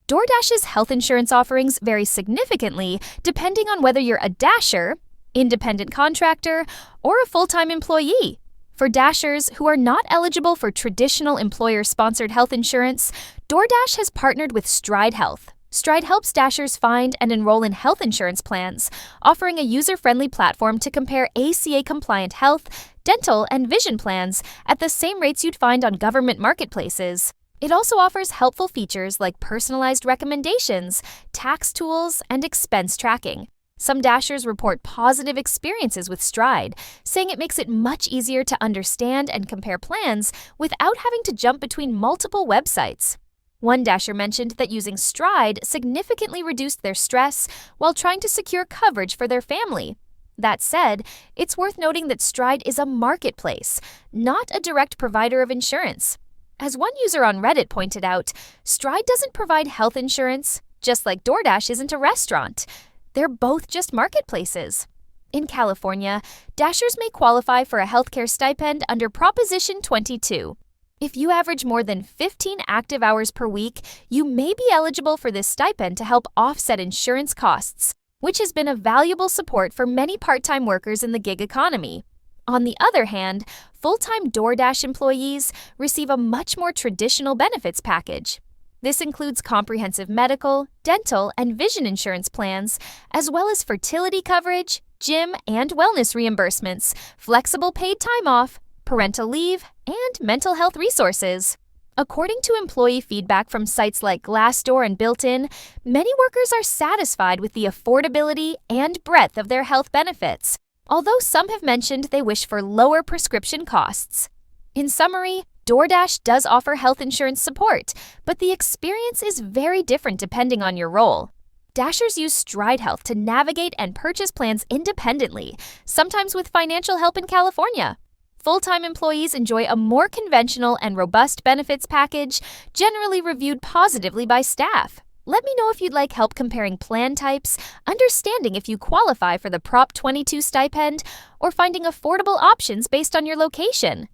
DoorDash's health insurance offerings vary significantly depending on whether you're a Dasher, independent contractor, or a full-time employee. For Dashers who are not eligible for traditional employer-sponsored health insurance, DoorDash has partnered with Stride Health. Stride helps Dashers find and enroll in health insurance plans, offering a user-friendly platform to compare ACA-compliant health, dental, and vision plans at the same rates you'd find on government marketplaces. It also offers helpful features like personalized recommendations, tax tools, and expense tracking. Some Dashers report positive experiences with Stride, saying it makes it much easier to understand and compare plans without having to jump between multiple websites. One Dasher mentioned that using Stride significantly reduced their stress while trying to secure coverage for their family. That said, it's worth noting that Stride is a marketplace, not a direct provider of insurance. As one user on Reddit pointed out, Stride doesn't provide health insurance, just like DoorDash isn't a restaurant. They're both just marketplaces. In California, Dashers may qualify for a healthcare stipend under Proposition 22. If you average more than 15 active hours per week, you may be eligible for this stipend to help offset insurance costs, which has been a valuable support for many part-time workers in the gig economy. On the other hand, full-time DoorDash employees receive a much more traditional benefits package. This includes comprehensive medical, dental, and vision insurance plans, as well as fertility coverage, gym and wellness reimbursements, flexible paid time off, parental leave, and mental health resources. According to employee feedback from sites like Glassdoor and Built-in, many workers are satisfied with the affordability and breadth of their health benefits, although some have mentioned they wish for lower prescription costs. In summary, DoorDash does offer health insurance support, but the experience is very different depending on your role. Dashers use Stride Health to navigate and purchase plans independently, sometimes with financial help in California. Full-time employees enjoy a more conventional and robust benefits package, generally reviewed positively by staff. Let me know if you'd like help comparing plan types, understanding if you qualify for the Prop 22 stipend, or finding affordable options based on your location.